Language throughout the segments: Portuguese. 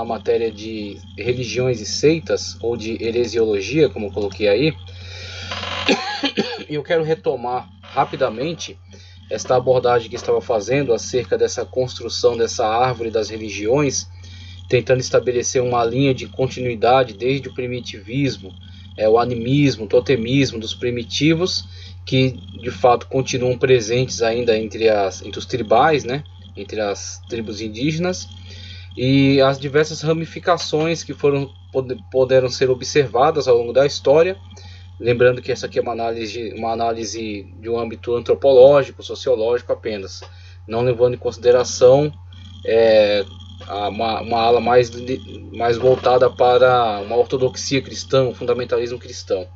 a matéria de religiões e seitas, ou de heresiologia, como eu coloquei aí, e eu quero retomar rapidamente esta abordagem que estava fazendo acerca dessa construção dessa árvore das religiões, tentando estabelecer uma linha de continuidade desde o primitivismo, o animismo, o totemismo dos primitivos, que de fato continuam presentes ainda entre os tribais, né? Entre as tribos indígenas, e as diversas ramificações que puderam ser observadas ao longo da história. Lembrando que essa aqui é uma análise de um âmbito antropológico, sociológico apenas, não levando em consideração uma ala mais voltada para uma ortodoxia cristã, um fundamentalismo cristão.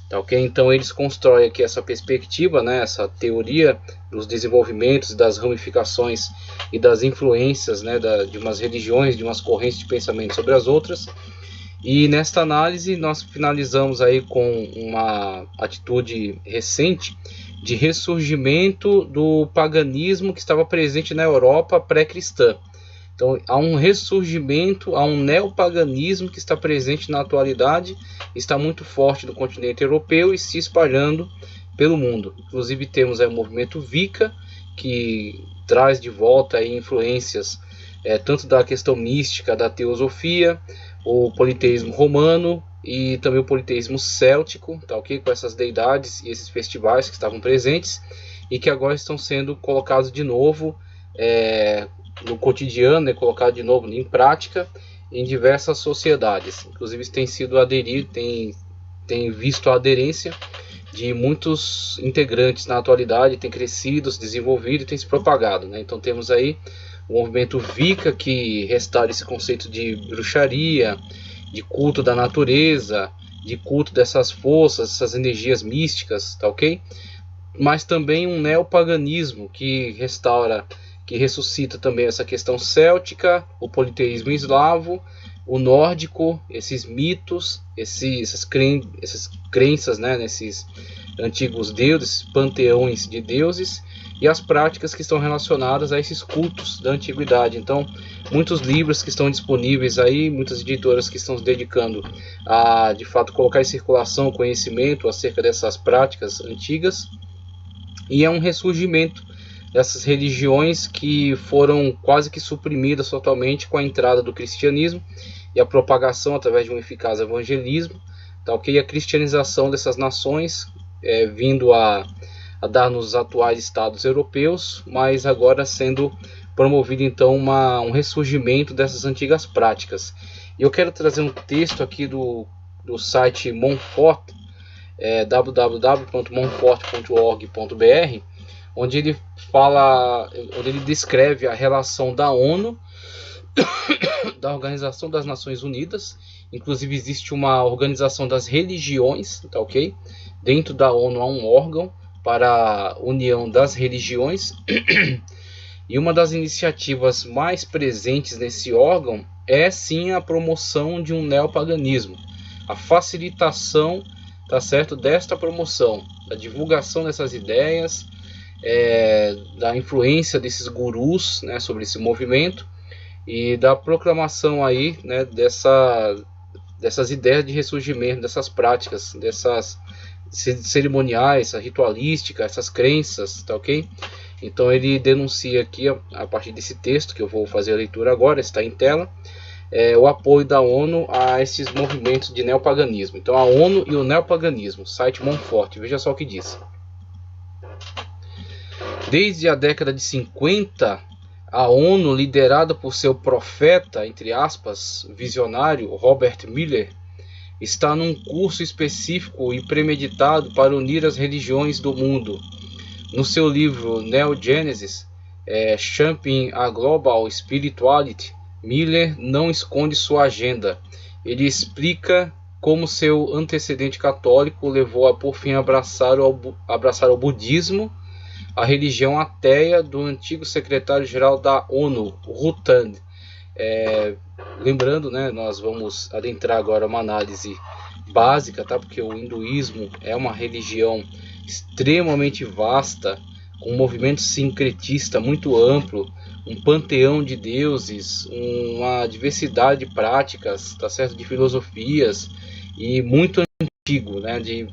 Tá, okay? Então eles constroem aqui essa perspectiva, né, essa teoria dos desenvolvimentos, das ramificações e das influências, né, de umas religiões, de umas correntes de pensamento sobre as outras. E nesta análise nós finalizamos aí com uma atitude recente de ressurgimento do paganismo que estava presente na Europa pré-cristã. Então há um ressurgimento, há um neopaganismo que está presente na atualidade, está muito forte no continente europeu e se espalhando pelo mundo. Inclusive temos aí o movimento Wicca, que traz de volta aí influências tanto da questão mística, da teosofia, o politeísmo romano e também o politeísmo céltico, tá, okay? Com essas deidades e esses festivais que estavam presentes e que agora estão sendo colocados de novo no cotidiano, né, colocado de novo em prática em diversas sociedades. Inclusive tem sido aderido, tem visto a aderência de muitos integrantes na atualidade, tem crescido, se desenvolvido e tem se propagado, né? Então temos aí o movimento Wicca, que restaura esse conceito de bruxaria, de culto da natureza, de culto dessas forças, essas energias místicas, tá ok? Mas também um neopaganismo que ressuscita também essa questão céltica, o politeísmo eslavo, o nórdico, esses mitos, essas crenças, né, nesses antigos deuses, esses panteões de deuses, e as práticas que estão relacionadas a esses cultos da antiguidade. Então, muitos livros que estão disponíveis aí, muitas editoras que estão se dedicando a, de fato, colocar em circulação o conhecimento acerca dessas práticas antigas, e é um ressurgimento dessas religiões que foram quase que suprimidas totalmente com a entrada do cristianismo e a propagação através de um eficaz evangelismo, tá, okay? A cristianização dessas nações, vindo a dar nos atuais estados europeus, mas agora sendo promovido então um ressurgimento dessas antigas práticas. E eu quero trazer um texto aqui do site Montfort, www.montfort.org.br, onde ele descreve a relação da ONU, da Organização das Nações Unidas. Inclusive existe uma organização das religiões, tá, ok? Dentro da ONU há um órgão para a união das religiões, e uma das iniciativas mais presentes nesse órgão é sim a promoção de um neopaganismo, a facilitação, tá certo, desta promoção, da divulgação dessas ideias, da influência desses gurus, né, sobre esse movimento, e da proclamação aí, né, dessas ideias de ressurgimento, dessas práticas, dessas cerimoniais, essa ritualística, essas crenças, tá ok? Então ele denuncia aqui, a partir desse texto, que eu vou fazer a leitura agora, está em tela, o apoio da ONU a esses movimentos de neopaganismo. Então a ONU e o neopaganismo, site Montfort, veja só o que diz. Desde a década de 50, a ONU, liderada por seu profeta, entre aspas, visionário, Robert Miller, está num curso específico e premeditado para unir as religiões do mundo. No seu livro Neo Genesis, Shaping a Global Spirituality, Miller não esconde sua agenda. Ele explica como seu antecedente católico levou a, por fim, abraçar o budismo, a religião ateia do antigo secretário-geral da ONU, Rutan. Lembrando, né, nós vamos adentrar agora uma análise básica, tá? Porque o hinduísmo é uma religião extremamente vasta, com um movimento sincretista muito amplo, um panteão de deuses, uma diversidade de práticas, tá certo? De filosofias, e muito antigo, né? De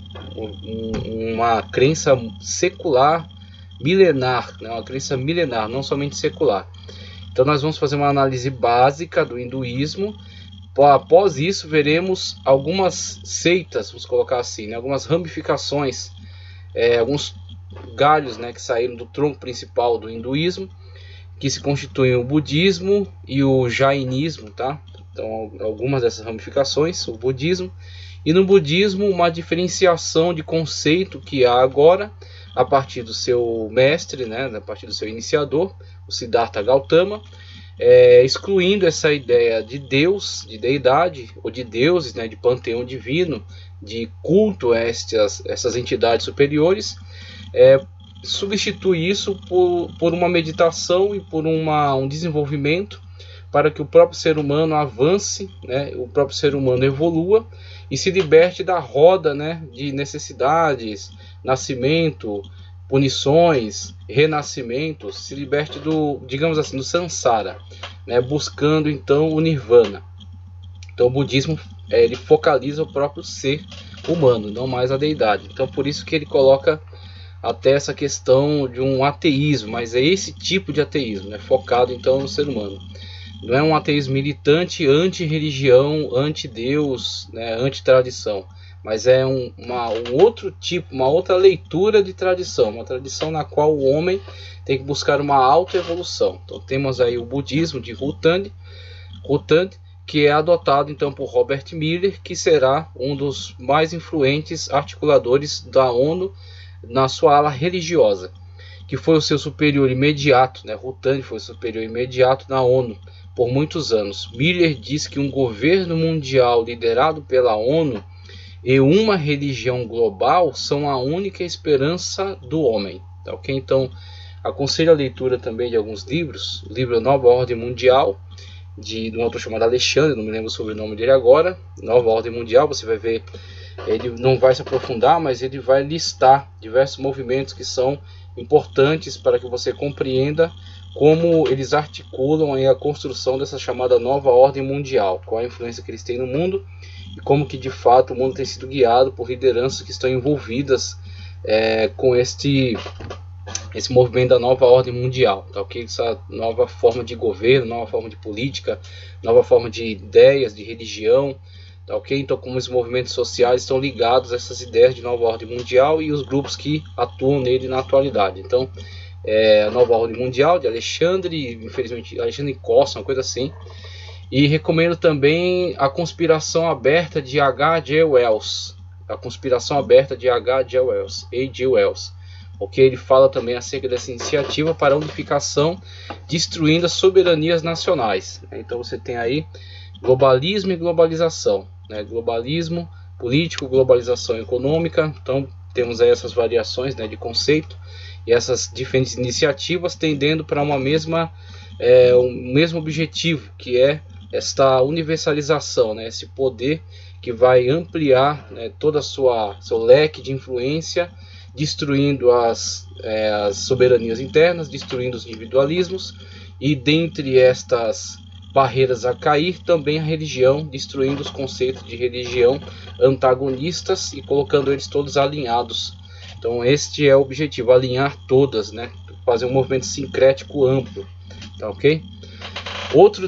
uma crença secular milenar, né? Uma crença milenar, não somente secular. Então nós vamos fazer uma análise básica do hinduísmo. Após isso, veremos algumas seitas, vamos colocar assim, né? Algumas ramificações, alguns galhos, né, que saíram do tronco principal do hinduísmo, que se constituem o budismo e o jainismo, tá? Então, algumas dessas ramificações, o budismo. E no budismo, uma diferenciação de conceito que há agora, a partir do seu mestre, né, a partir do seu iniciador, o Siddhartha Gautama, excluindo essa ideia de Deus, de deidade, ou de deuses, né, de panteão divino, de culto a essas entidades superiores, substitui isso por uma meditação e por um desenvolvimento para que o próprio ser humano avance, né, o próprio ser humano evolua e se liberte da roda, né, de necessidades, nascimento, punições, renascimentos, se liberte do, digamos assim, do samsara, né, buscando então o nirvana. Então o budismo ele focaliza o próprio ser humano, não mais a deidade. Então por isso que ele coloca até essa questão de um ateísmo, mas é esse tipo de ateísmo, né, focado então no ser humano. Não é um ateísmo militante, anti-religião, anti-Deus, né, anti-tradição, mas é um outro tipo, uma outra leitura de tradição, uma tradição na qual o homem tem que buscar uma autoevolução. Então temos aí o budismo de Rutand, que é adotado então por Robert Miller, que será um dos mais influentes articuladores da ONU na sua ala religiosa, que foi o seu superior imediato, né? Rutand foi o superior imediato na ONU por muitos anos. Miller diz que um governo mundial liderado pela ONU e uma religião global são a única esperança do homem. Tá, okay? Então, aconselho a leitura também de alguns livros. O livro Nova Ordem Mundial, de um autor chamado Alexandre, não me lembro o sobrenome dele agora. Nova Ordem Mundial, você vai ver, ele não vai se aprofundar, mas ele vai listar diversos movimentos que são importantes para que você compreenda como eles articulam aí a construção dessa chamada nova ordem mundial, qual a influência que eles têm no mundo e como que de fato o mundo tem sido guiado por lideranças que estão envolvidas com esse movimento da nova ordem mundial, tá, okay? Essa nova forma de governo, nova forma de política, nova forma de ideias, de religião, tá, okay? Então como os movimentos sociais estão ligados a essas ideias de nova ordem mundial e os grupos que atuam nele na atualidade. Então a Nova Ordem Mundial de Alexandre, infelizmente Alexandre Costa, uma coisa assim. E recomendo também A Conspiração Aberta de H.G. Wells. A Conspiração Aberta de H.G. Wells. Ok, ele fala também acerca dessa iniciativa para a unificação, destruindo as soberanias nacionais. Então você tem aí globalismo e globalização, né? Globalismo político, globalização econômica. Então temos aí essas variações, né, de conceito. E essas diferentes iniciativas tendendo para um mesmo objetivo, que é esta universalização, né? Esse poder que vai ampliar, né, todo seu leque de influência, destruindo as soberanias internas, destruindo os individualismos, e dentre estas barreiras a cair, também a religião, destruindo os conceitos de religião antagonistas e colocando eles todos alinhados. Então este é o objetivo, alinhar todas, né? Fazer um movimento sincrético amplo, tá, ok? Outro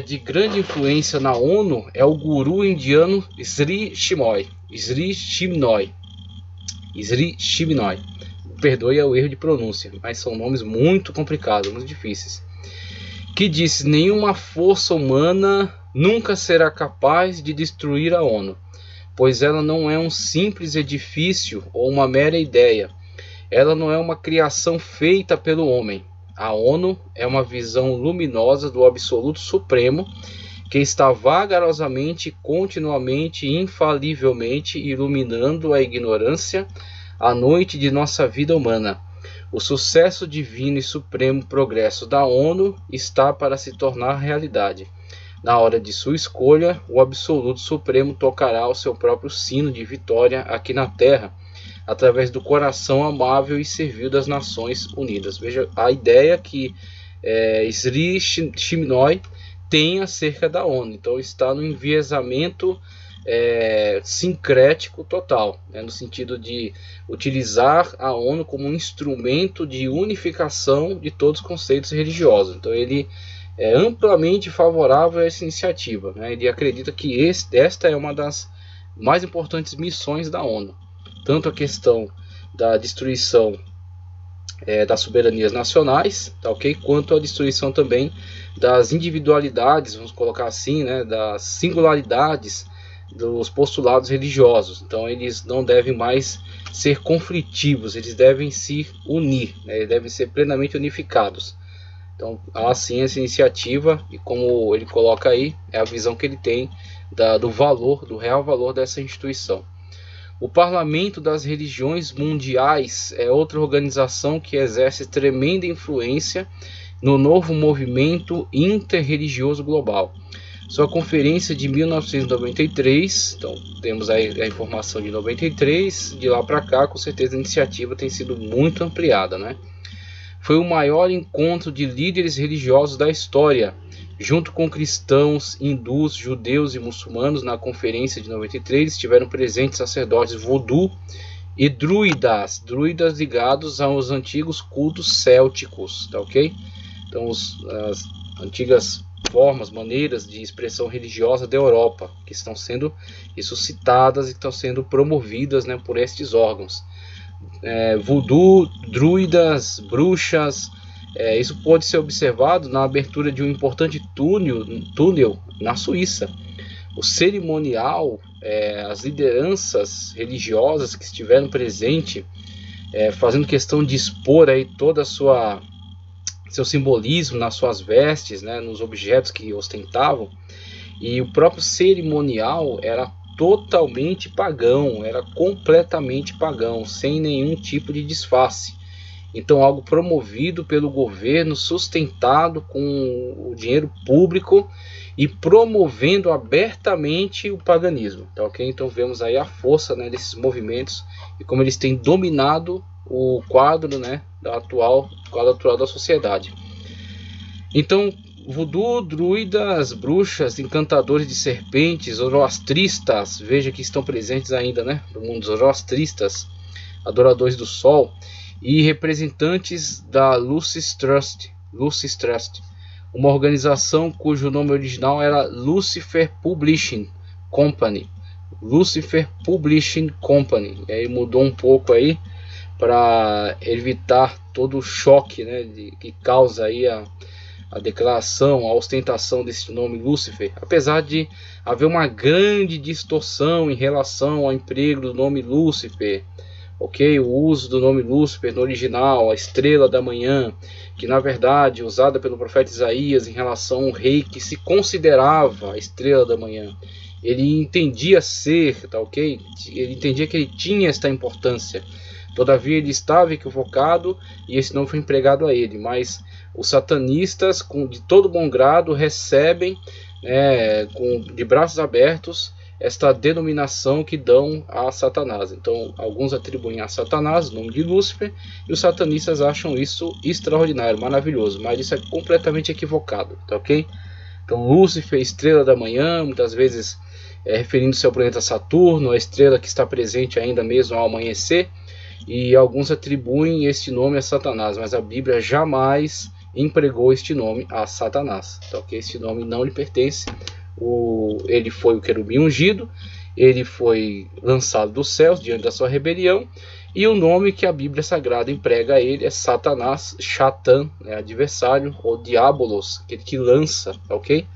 de grande influência na ONU é o guru indiano Sri Chinmoy. Perdoe o erro de pronúncia, mas são nomes muito complicados, muito difíceis. Que disse: nenhuma força humana nunca será capaz de destruir a ONU, pois ela não é um simples edifício ou uma mera ideia. Ela não é uma criação feita pelo homem. A ONU é uma visão luminosa do Absoluto Supremo que está vagarosamente, continuamente e infalivelmente iluminando a ignorância, a noite de nossa vida humana. O sucesso divino e supremo progresso da ONU está para se tornar realidade. Na hora de sua escolha, o Absoluto Supremo tocará o seu próprio sino de vitória aqui na Terra, através do coração amável e servil das Nações Unidas. Veja a ideia que Sri Chinmoy tem acerca da ONU. Então está no enviesamento sincrético total, né, no sentido de utilizar a ONU como um instrumento de unificação de todos os conceitos religiosos. Então ele é amplamente favorável a essa iniciativa, né? Ele acredita que esta é uma das mais importantes missões da ONU, tanto a questão da destruição das soberanias nacionais, tá, ok? Quanto a destruição também das individualidades, vamos colocar assim, né, das singularidades dos postulados religiosos. Então eles não devem mais ser conflitivos, eles devem se unir, né? Eles devem ser plenamente unificados. Então há sim essa iniciativa, e como ele coloca aí, é a visão que ele tem do valor, do real valor dessa instituição. O Parlamento das Religiões Mundiais é outra organização que exerce tremenda influência no novo movimento interreligioso global. Sua conferência de 1993, então temos aí a informação de 93, de lá para cá com certeza a iniciativa tem sido muito ampliada, né? Foi o maior encontro de líderes religiosos da história, junto com cristãos, hindus, judeus e muçulmanos. Na conferência de 93 estiveram presentes sacerdotes voodoo e druidas ligados aos antigos cultos célticos, tá ok? Então as antigas formas, maneiras de expressão religiosa da Europa, que estão sendo ressuscitadas e estão sendo promovidas, né, por estes órgãos. Voodoo, druidas, bruxas, isso pode ser observado na abertura de um importante túnel na Suíça. O cerimonial, as lideranças religiosas que estiveram presentes, fazendo questão de expor aí toda a seu simbolismo nas suas vestes, né, nos objetos que ostentavam, e o próprio cerimonial era totalmente pagão, era completamente pagão, sem nenhum tipo de disfarce. Então algo promovido pelo governo, sustentado com o dinheiro público e promovendo abertamente o paganismo, tá ok? Então vemos aí a força, né, desses movimentos e como eles têm dominado o quadro, né, quadro atual da sociedade. Então voodoo, druidas, bruxas, encantadores de serpentes, zoroastristas, veja que estão presentes ainda, né, no mundo, zoroastristas, adoradores do sol, e representantes da Lucis Trust, uma organização cujo nome original era Lucifer Publishing Company. E aí mudou um pouco aí para evitar todo o choque, né, que causa aí a declaração, a ostentação desse nome Lúcifer, apesar de haver uma grande distorção em relação ao emprego do nome Lúcifer, ok? O uso do nome Lúcifer no original, a estrela da manhã, que na verdade usada pelo profeta Isaías em relação a um rei que se considerava a estrela da manhã. Ele entendia ser, tá ok? Ele entendia que ele tinha esta importância. Todavia ele estava equivocado e esse nome foi empregado a ele, mas os satanistas, de todo bom grado, recebem, de braços abertos, esta denominação que dão a Satanás. Então alguns atribuem a Satanás o nome de Lúcifer e os satanistas acham isso extraordinário, maravilhoso, mas isso é completamente equivocado, tá ok? Então Lúcifer, estrela da manhã, muitas vezes referindo-se ao planeta Saturno, a estrela que está presente ainda mesmo ao amanhecer, e alguns atribuem este nome a Satanás, mas a Bíblia jamais empregou este nome a Satanás, tá ok? Este nome não lhe pertence. Ele foi o querubim ungido, ele foi lançado dos céus diante da sua rebelião, e o nome que a Bíblia Sagrada emprega a ele é Satanás, Shatan, adversário, ou Diabolos, aquele que lança, tá ok?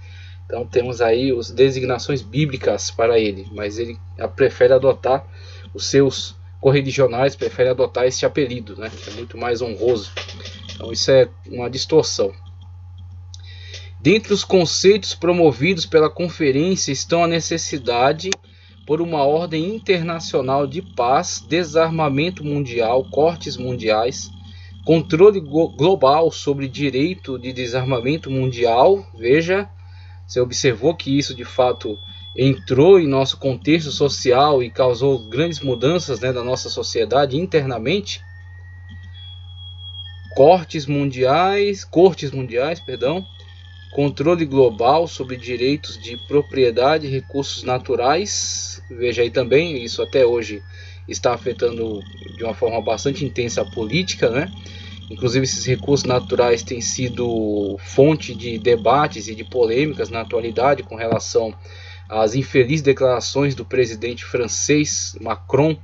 Então temos aí as designações bíblicas para ele, mas ele prefere adotar, os seus correligionais preferem adotar esse apelido, né, que é muito mais honroso. Então isso é uma distorção. Dentre os conceitos promovidos pela conferência estão a necessidade por uma ordem internacional de paz, desarmamento mundial, cortes mundiais, controle global sobre direito de desarmamento mundial. Veja, você observou que isso de fato entrou em nosso contexto social e causou grandes mudanças, né, na nossa sociedade internamente. cortes mundiais, perdão, controle global sobre direitos de propriedade e recursos naturais. Veja aí também, isso até hoje está afetando de uma forma bastante intensa a política, né? Inclusive esses recursos naturais têm sido fonte de debates e de polêmicas na atualidade com relação às infelizes declarações do presidente francês Macron,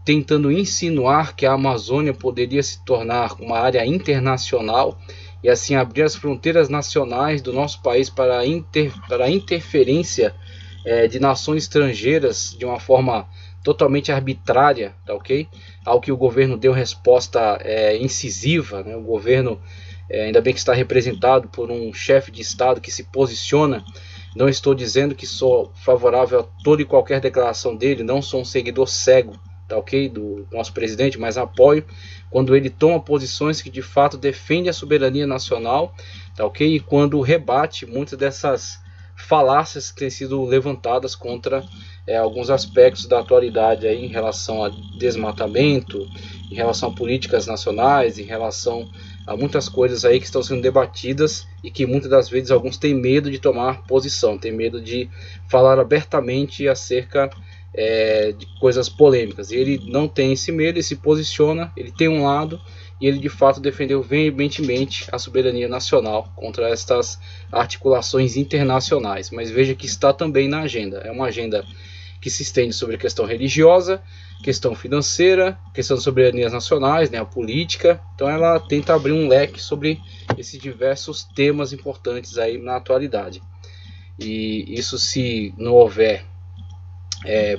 tentando insinuar que a Amazônia poderia se tornar uma área internacional e assim abrir as fronteiras nacionais do nosso país para a interferência de nações estrangeiras de uma forma totalmente arbitrária, tá ok? Ao que o governo deu resposta incisiva, né? O governo, ainda bem que está representado por um chefe de Estado que se posiciona. Não estou dizendo que sou favorável a toda e qualquer declaração dele, não sou um seguidor cego, tá ok? Do nosso presidente, mas apoio quando ele toma posições que de fato defendem a soberania nacional, tá ok? E quando rebate muitas dessas falácias que têm sido levantadas contra alguns aspectos da atualidade aí, em relação a desmatamento, em relação a políticas nacionais, em relação a muitas coisas aí que estão sendo debatidas e que muitas das vezes alguns têm medo de tomar posição, têm medo de falar abertamente acerca de coisas polêmicas. E ele não tem esse medo, ele se posiciona, ele tem um lado e ele de fato defendeu veementemente a soberania nacional contra estas articulações internacionais. Mas veja que está também na agenda, é uma agenda que se estende sobre a questão religiosa, questão financeira, questão de soberanias nacionais, né, a política. Então ela tenta abrir um leque sobre esses diversos temas importantes aí na atualidade. E isso, se não houver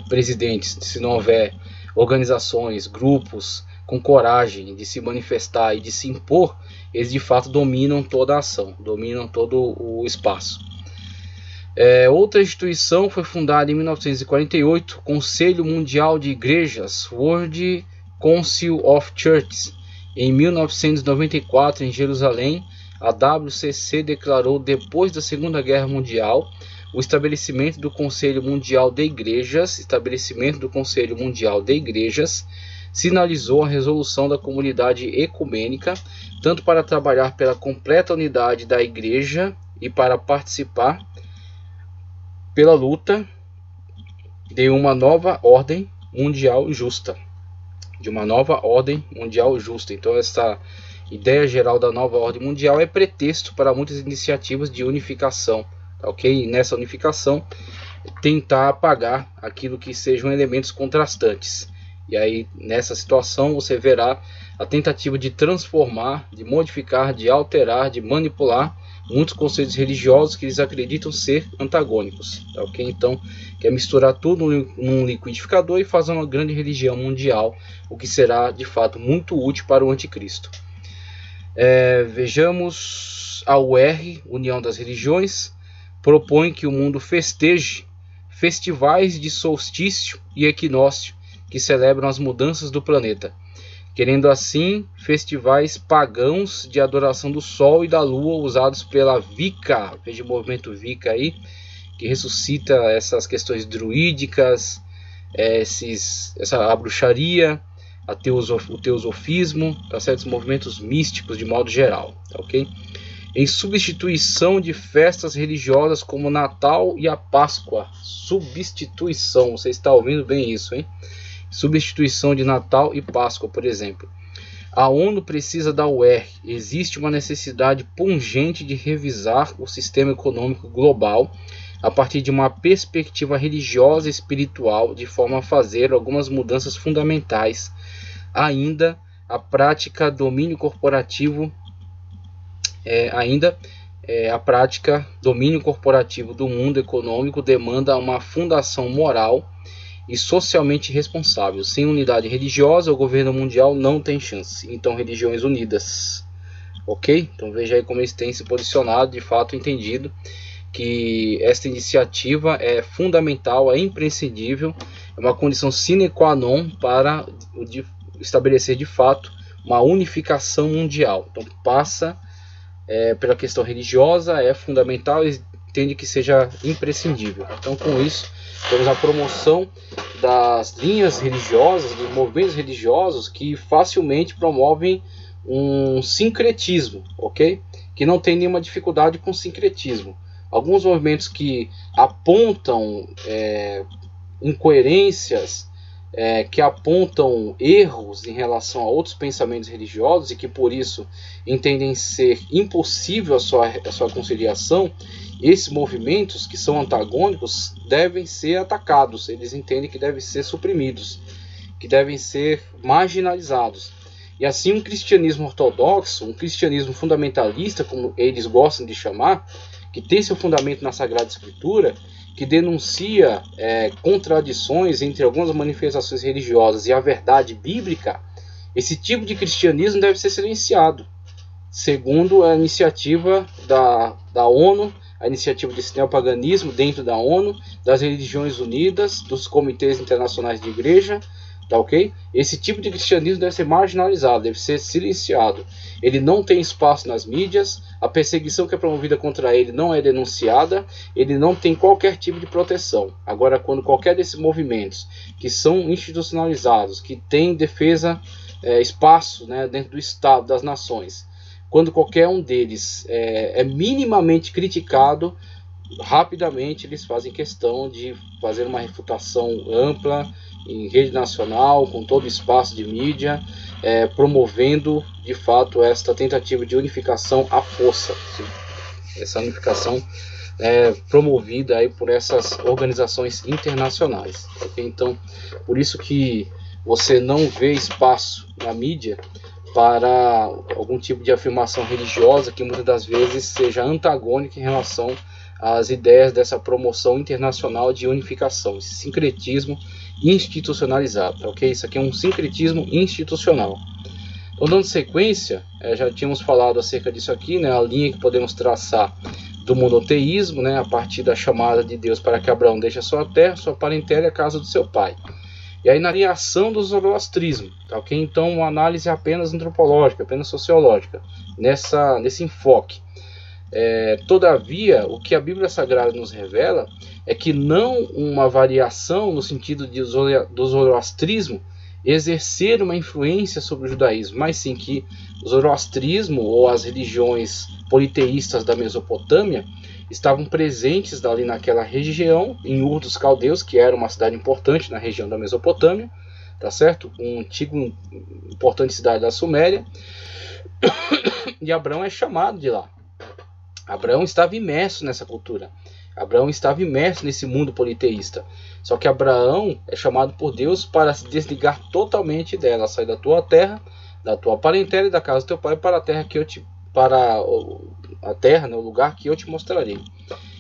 presidentes, se não houver organizações, grupos com coragem de se manifestar e de se impor, eles de fato dominam toda a ação, dominam todo o espaço. Outra instituição foi fundada em 1948, Conselho Mundial de Igrejas, World Council of Churches. Em 1994, em Jerusalém, a WCC declarou, depois da Segunda Guerra Mundial, o estabelecimento do Conselho Mundial de Igrejas. Sinalizou a resolução da comunidade ecumênica, tanto para trabalhar pela completa unidade da Igreja e para participar pela luta de uma nova ordem mundial justa. Então essa ideia geral da nova ordem mundial é pretexto para muitas iniciativas de unificação, tá ok? E nessa unificação tentar apagar aquilo que sejam elementos contrastantes. E aí nessa situação você verá a tentativa de transformar, de modificar, de alterar, de manipular muitos conceitos religiosos que eles acreditam ser antagônicos, tá ok? Então quer misturar tudo num liquidificador e fazer uma grande religião mundial, o que será de fato muito útil para o anticristo. Vejamos a UR, União das Religiões, propõe que o mundo festeje festivais de solstício e equinócio que celebram as mudanças do planeta, querendo assim festivais pagãos de adoração do Sol e da Lua usados pela Wicca. Veja o movimento Wicca aí, que ressuscita essas questões druídicas, a bruxaria, o teosofismo, tá certo? Os movimentos místicos de modo geral, tá ok? Em substituição de festas religiosas como o Natal e a Páscoa. Substituição, você está ouvindo bem isso, hein? Substituição de Natal e Páscoa, por exemplo. A ONU precisa da UR. Existe uma necessidade pungente de revisar o sistema econômico global a partir de uma perspectiva religiosa e espiritual, de forma a fazer algumas mudanças fundamentais. Ainda a prática domínio corporativo do mundo econômico demanda uma fundação moral e socialmente responsável. Sem unidade religiosa, o governo mundial não tem chance. Então, religiões unidas, ok? Então veja aí como eles têm se posicionado, de fato entendido que esta iniciativa é fundamental, é imprescindível, é uma condição sine qua non para estabelecer de fato uma unificação mundial. Então passa pela questão religiosa, é fundamental, e entende que seja imprescindível. Então com isso temos a promoção das linhas religiosas, dos movimentos religiosos que facilmente promovem um sincretismo, ok? Que não tem nenhuma dificuldade com sincretismo. Alguns movimentos que apontam incoerências, que apontam erros em relação a outros pensamentos religiosos e que por isso entendem ser impossível a sua conciliação, esses movimentos que são antagônicos devem ser atacados, eles entendem que devem ser suprimidos, que devem ser marginalizados. E assim um cristianismo ortodoxo, um cristianismo fundamentalista, como eles gostam de chamar, que tem seu fundamento na Sagrada Escritura, que denuncia contradições entre algumas manifestações religiosas e a verdade bíblica, esse tipo de cristianismo deve ser silenciado, segundo a iniciativa da ONU, a iniciativa desse neopaganismo dentro da ONU, das religiões unidas, dos comitês internacionais de igreja, tá ok? Esse tipo de cristianismo deve ser marginalizado, deve ser silenciado. Ele não tem espaço nas mídias, a perseguição que é promovida contra ele não é denunciada, ele não tem qualquer tipo de proteção. Agora, quando qualquer desses movimentos que são institucionalizados, que têm defesa, espaço, né, dentro do Estado, das nações, quando qualquer um deles é minimamente criticado, rapidamente eles fazem questão de fazer uma refutação ampla em rede nacional, com todo o espaço de mídia, promovendo de fato esta tentativa de unificação à força. Essa unificação promovida aí por essas organizações internacionais. Okay? Então, por isso que você não vê espaço na mídia para algum tipo de afirmação religiosa que muitas das vezes seja antagônica em relação às ideias dessa promoção internacional de unificação, esse sincretismo institucionalizado, ok? Isso aqui é um sincretismo institucional. Então, dando sequência, já tínhamos falado acerca disso aqui, né? A linha que podemos traçar do monoteísmo, né? A partir da chamada de Deus para que Abraão deixe a sua terra, sua parentela e a casa do seu pai. E aí na reação do zoroastrismo, tá, ok? Então uma análise apenas antropológica, apenas sociológica, nesse enfoque. Todavia, o que a Bíblia Sagrada nos revela é que não uma variação no sentido do zoroastrismo exercer uma influência sobre o judaísmo, mas sim que o zoroastrismo ou as religiões politeístas da Mesopotâmia estavam presentes ali naquela região, em Ur dos Caldeus, que era uma cidade importante na região da Mesopotâmia, tá certo? Uma antiga importante cidade da Suméria, e Abraão é chamado de lá. Abraão estava imerso nessa cultura. Abraão estava imerso nesse mundo politeísta. Só que Abraão é chamado por Deus para se desligar totalmente dela, sair da tua terra, da tua parentela e da casa do teu pai para a terra né, o lugar que eu te mostrarei.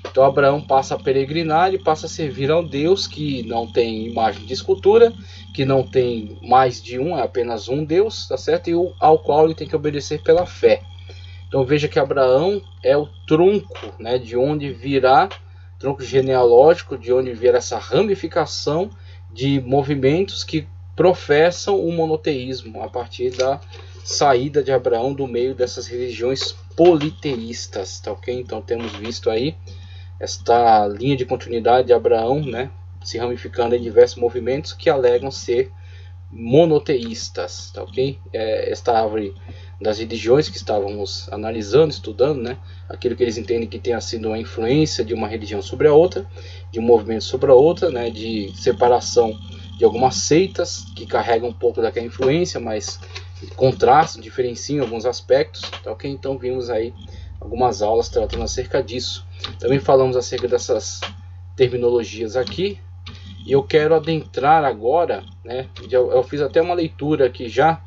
Então Abraão passa a peregrinar e passa a servir ao Deus que não tem imagem de escultura, que não tem mais de um, é apenas um Deus, tá certo? E ao qual ele tem que obedecer pela fé. Então veja que Abraão é o tronco, né, de onde virá, tronco genealógico, de onde virá essa ramificação de movimentos que professam o monoteísmo a partir da saída de Abraão do meio dessas religiões politeístas, tá ok? Então temos visto aí esta linha de continuidade de Abraão, né, se ramificando em diversos movimentos que alegam ser monoteístas, tá ok? Esta árvore das religiões que estávamos analisando, estudando, né, aquilo que eles entendem que tenha sido uma influência de uma religião sobre a outra, de um movimento sobre a outra, né, de separação de algumas seitas que carregam um pouco daquela influência, mas contrastam, diferenciam alguns aspectos, tá ok? Então vimos aí algumas aulas tratando acerca disso. Também falamos acerca dessas terminologias aqui, e eu quero adentrar agora, né, eu fiz até uma leitura aqui já